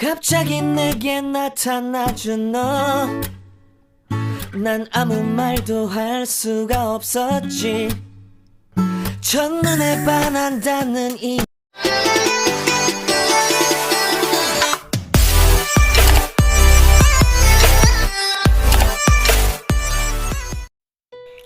갑자기 내게 나타나준 너, 난 아무 말도 할 수가 없었지. 첫눈에 반한다는 이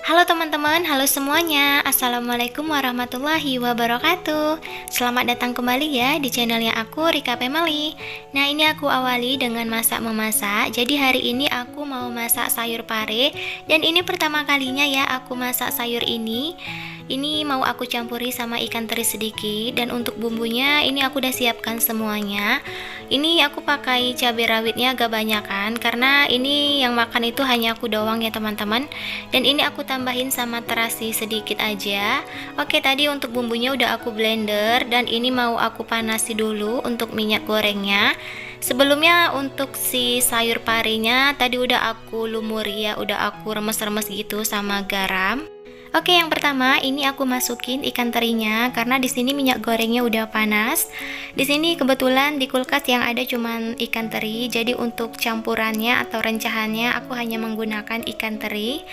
Halo teman-teman, halo semuanya. Assalamualaikum warahmatullahi wabarakatuh. Selamat datang kembali ya di channelnya aku, Rika Family. Nah, ini aku awali dengan masak-memasak. Jadi hari ini aku mau masak sayur pare. Dan ini pertama kalinya ya aku masak sayur ini. Ini mau aku campuri sama ikan teri sedikit. Dan untuk bumbunya ini aku udah siapkan semuanya. Ini aku pakai cabai rawitnya agak banyakan, karena ini yang makan itu hanya aku doang ya teman-teman. Dan ini aku tambahin sama terasi sedikit aja. Oke, tadi untuk bumbunya udah aku blender. Dan ini mau aku panasi dulu untuk minyak gorengnya. Sebelumnya untuk si sayur parenya tadi udah aku lumuri ya, udah aku remes-remes gitu sama garam. Oke, yang pertama ini aku masukin ikan terinya karena di sini minyak gorengnya udah panas. Di sini kebetulan di kulkas yang ada cuman ikan teri, jadi untuk campurannya atau rencahannya aku hanya menggunakan ikan teri.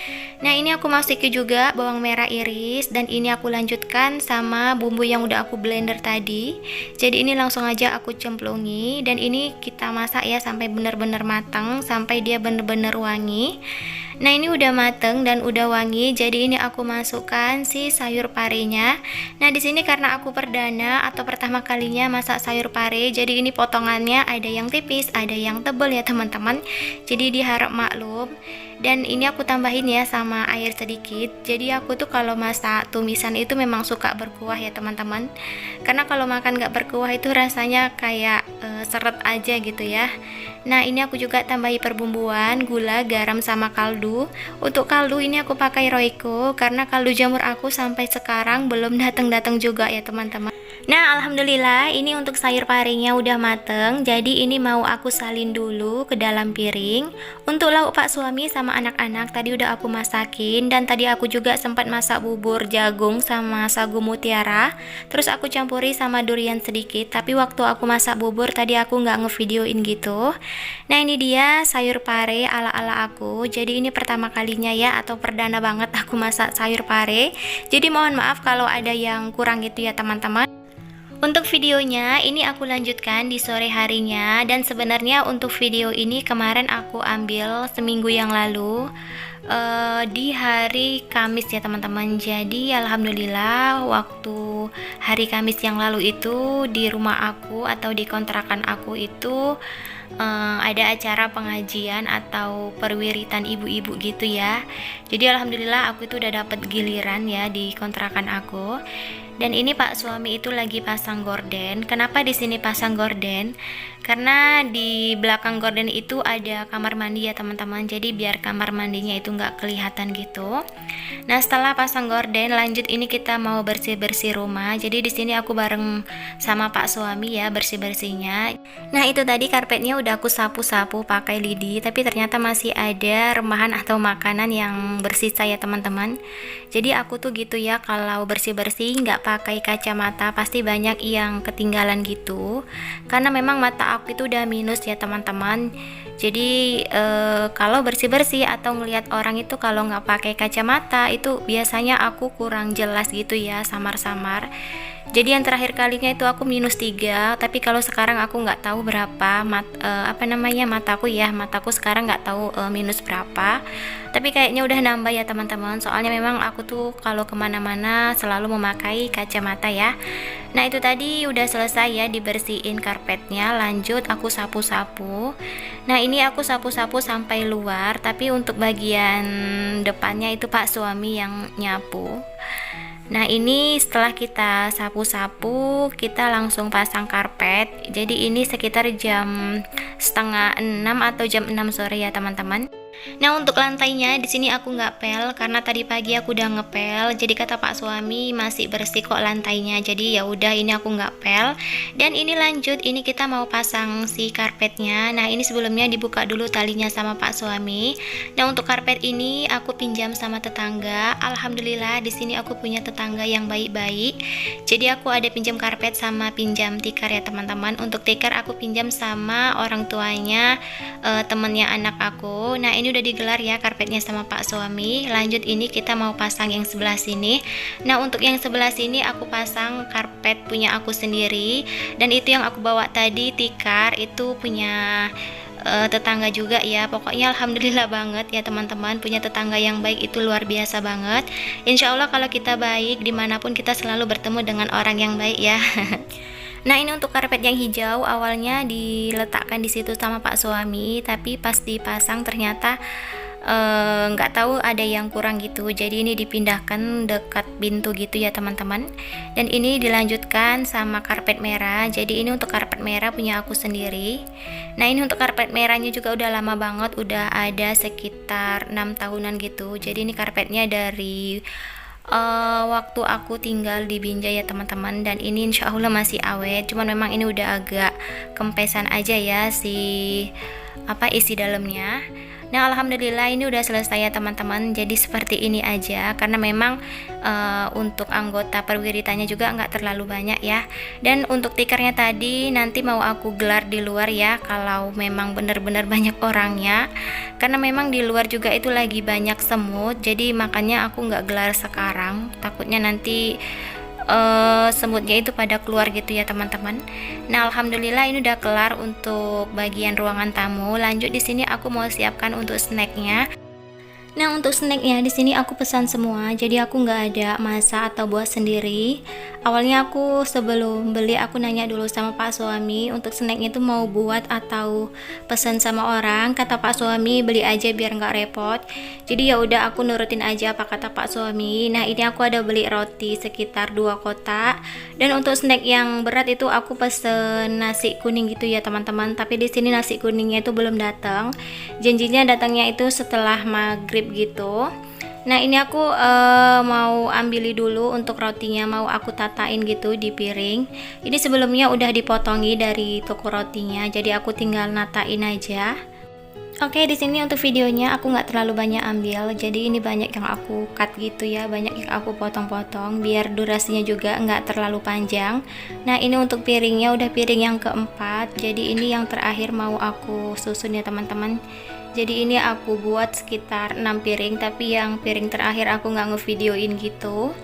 Nah, ini aku masukin juga bawang merah iris dan ini aku lanjutkan sama bumbu yang udah aku blender tadi. Jadi ini langsung aja aku cemplungi dan ini kita masak ya sampai benar-benar matang, sampai dia benar-benar wangi. Nah, ini udah mateng dan udah wangi, jadi ini aku masukkan si sayur parenya. Nah, di sini karena aku perdana atau pertama kalinya masak sayur pare, jadi ini potongannya ada yang tipis, ada yang tebal ya teman-teman. Jadi diharap maklum. Dan ini aku tambahin ya sama air sedikit. Jadi aku tuh kalau masak tumisan itu memang suka berkuah ya teman-teman. Karena kalau makan gak berkuah itu rasanya kayak seret aja gitu ya. Nah, ini aku juga tambahi perbumbuan, gula, garam, sama kaldu. Untuk kaldu ini aku pakai Royco karena kaldu jamur aku sampai sekarang belum datang-datang juga ya teman-teman. Nah, alhamdulillah ini untuk sayur parenya udah mateng. Jadi ini mau aku salin dulu ke dalam piring. Untuk lauk pak suami sama anak-anak tadi udah aku masakin. Dan tadi aku juga sempat masak bubur jagung sama sagu mutiara. Terus aku campuri sama durian sedikit. Tapi waktu aku masak bubur tadi aku nggak ngevideoin gitu. Nah, ini dia sayur pare ala-ala aku. Jadi ini pertama kalinya ya, atau perdana banget aku masak sayur pare. Jadi mohon maaf kalau ada yang kurang gitu ya teman-teman. Untuk videonya ini aku lanjutkan di sore harinya. Dan sebenarnya untuk video ini kemarin aku ambil seminggu yang lalu, di hari Kamis ya teman-teman. Jadi alhamdulillah waktu hari Kamis yang lalu itu di rumah aku atau di kontrakan aku itu ada acara pengajian atau perwiritan ibu-ibu gitu ya. Jadi alhamdulillah aku itu udah dapet giliran ya di kontrakan aku. Dan ini pak suami itu lagi pasang gorden. Kenapa di sini pasang gorden? Karena di belakang gorden itu ada kamar mandi ya teman-teman. Jadi biar kamar mandinya itu nggak kelihatan gitu. Nah, setelah pasang gorden, lanjut ini kita mau bersih-bersih rumah. Jadi di sini aku bareng sama pak suami ya bersih-bersihnya. Nah, itu tadi karpetnya udah aku sapu-sapu pakai lidi, tapi ternyata masih ada remahan atau makanan yang bersisa ya teman-teman. Jadi aku tuh gitu ya, kalau bersih-bersih nggak pakai kacamata pasti banyak yang ketinggalan gitu. Karena memang mata aku itu udah minus ya teman-teman. Jadi kalau bersih-bersih atau ngelihat orang itu kalau nggak pakai kacamata itu biasanya aku kurang jelas gitu ya, samar-samar. Jadi yang terakhir kalinya itu aku -3, tapi kalau sekarang aku nggak tahu berapa mataku ya, mataku sekarang nggak tahu minus berapa. Tapi kayaknya udah nambah ya teman-teman. Soalnya memang aku tuh kalau kemana-mana selalu memakai kacamata ya. Nah, itu tadi udah selesai ya dibersihin karpetnya. Lanjut aku sapu-sapu. Nah, ini aku sapu-sapu sampai luar, tapi untuk bagian depannya itu pak suami yang nyapu. Nah, ini setelah kita sapu-sapu, kita langsung pasang karpet. Jadi ini sekitar jam setengah 6 atau jam 6 sore ya teman-teman. Nah, untuk lantainya di sini aku nggak pel karena tadi pagi aku udah ngepel. Jadi kata Pak suami masih bersih kok lantainya. Jadi ya udah ini aku nggak pel. Dan ini lanjut, ini kita mau pasang si karpetnya. Nah, ini sebelumnya dibuka dulu talinya sama Pak suami. Nah, untuk karpet ini aku pinjam sama tetangga. Alhamdulillah di sini aku punya tetangga yang baik-baik. Jadi aku ada pinjam karpet sama pinjam tikar ya teman-teman. Untuk tikar aku pinjam sama orang tuanya temennya anak aku. Nah, ini udah digelar ya karpetnya sama Pak suami. Lanjut, ini kita mau pasang yang sebelah sini. Nah, untuk yang sebelah sini aku pasang karpet punya aku sendiri. Dan itu yang aku bawa tadi tikar itu punya tetangga juga ya. Pokoknya alhamdulillah banget ya teman-teman, punya tetangga yang baik itu luar biasa banget. Insya Allah kalau kita baik dimanapun kita selalu bertemu dengan orang yang baik ya. Nah, ini untuk karpet yang hijau awalnya diletakkan di situ sama Pak suami, tapi pas dipasang ternyata nggak tahu ada yang kurang gitu. Jadi ini dipindahkan dekat pintu gitu ya teman-teman. Dan ini dilanjutkan sama karpet merah. Jadi ini untuk karpet merah punya aku sendiri. Nah, ini untuk karpet merahnya juga udah lama banget, udah ada sekitar 6 tahunan gitu. Jadi ini karpetnya dari waktu aku tinggal di Binjai ya teman-teman, dan ini insya Allah masih awet, cuman memang ini udah agak kempesan aja ya isi dalamnya. Nah, alhamdulillah ini udah selesai ya teman-teman. Jadi seperti ini aja karena memang untuk anggota perwiritanya juga nggak terlalu banyak ya. Dan untuk tikernya tadi nanti mau aku gelar di luar ya kalau memang benar-benar banyak orangnya, karena memang di luar juga itu lagi banyak semut. Jadi makanya aku nggak gelar sekarang, takutnya nanti semutnya itu pada keluar gitu ya teman-teman. Nah, alhamdulillah ini udah kelar untuk bagian ruangan tamu. Lanjut, di sini aku mau siapkan untuk snacknya. Nah, untuk snacknya di sini aku pesan semua, jadi aku nggak ada masak atau buat sendiri. Awalnya aku sebelum beli aku nanya dulu sama Pak suami untuk snacknya itu mau buat atau pesan sama orang. Kata Pak suami beli aja biar nggak repot. Jadi ya udah aku nurutin aja apa kata Pak suami. Nah, ini aku ada beli roti sekitar 2 kotak. Dan untuk snack yang berat itu aku pesen nasi kuning gitu ya teman-teman. Tapi di sini nasi kuningnya itu belum datang. Janjinya datangnya itu setelah maghrib gitu. Nah, ini aku mau ambili dulu untuk rotinya, mau aku tatain gitu di piring. Ini sebelumnya udah dipotongi dari toko rotinya, jadi aku tinggal natain aja. Oke, di sini untuk videonya aku nggak terlalu banyak ambil, jadi ini banyak yang aku cut gitu ya, banyak yang aku potong-potong biar durasinya juga nggak terlalu panjang. Nah, ini untuk piringnya udah piring yang keempat, jadi ini yang terakhir mau aku susun ya teman-teman. Jadi ini aku buat sekitar 6 piring, tapi yang piring terakhir aku nggak ngevideoin gitu.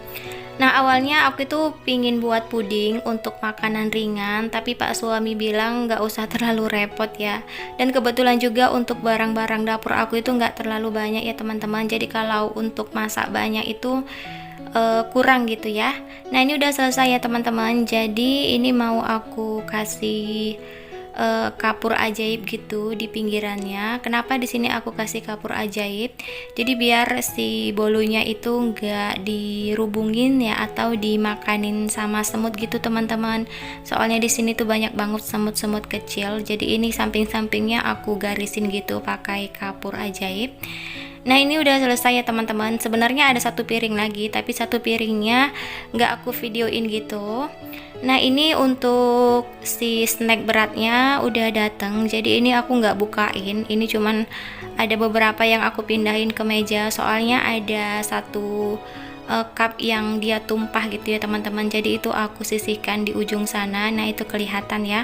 Nah, awalnya aku itu pingin buat puding untuk makanan ringan, tapi Pak suami bilang nggak usah terlalu repot ya. Dan kebetulan juga untuk barang-barang dapur aku itu nggak terlalu banyak ya teman-teman. Jadi kalau untuk masak banyak itu kurang gitu ya. Nah, ini udah selesai ya teman-teman. Jadi ini mau aku kasih kapur ajaib gitu di pinggirannya. Kenapa di sini aku kasih kapur ajaib? Jadi biar si bolunya itu nggak dirubungin ya atau dimakanin sama semut gitu teman-teman. Soalnya di sini tuh banyak banget semut-semut kecil. Jadi ini samping-sampingnya aku garisin gitu pakai kapur ajaib. Nah, ini udah selesai ya teman-teman. Sebenarnya ada 1 piring lagi, tapi 1 piringnya nggak aku videoin gitu. Nah, ini untuk si snack beratnya udah datang. Jadi ini aku nggak bukain. Ini cuman ada beberapa yang aku pindahin ke meja. Soalnya ada 1 cup yang dia tumpah gitu ya teman-teman. Jadi itu aku sisihkan di ujung sana. Nah, itu kelihatan ya.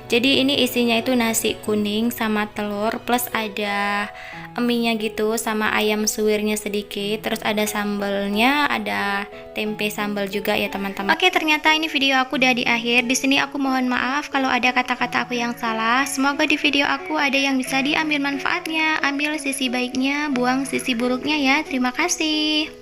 Jadi ini isinya itu nasi kuning sama telur plus ada eminya gitu sama ayam suwirnya sedikit, terus ada sambalnya, ada tempe sambal juga ya teman-teman. Oke, ternyata ini video aku udah di akhir. Di sini aku mohon maaf kalau ada kata-kata aku yang salah. Semoga di video aku ada yang bisa diambil manfaatnya, ambil sisi baiknya, buang sisi buruknya ya. Terima kasih.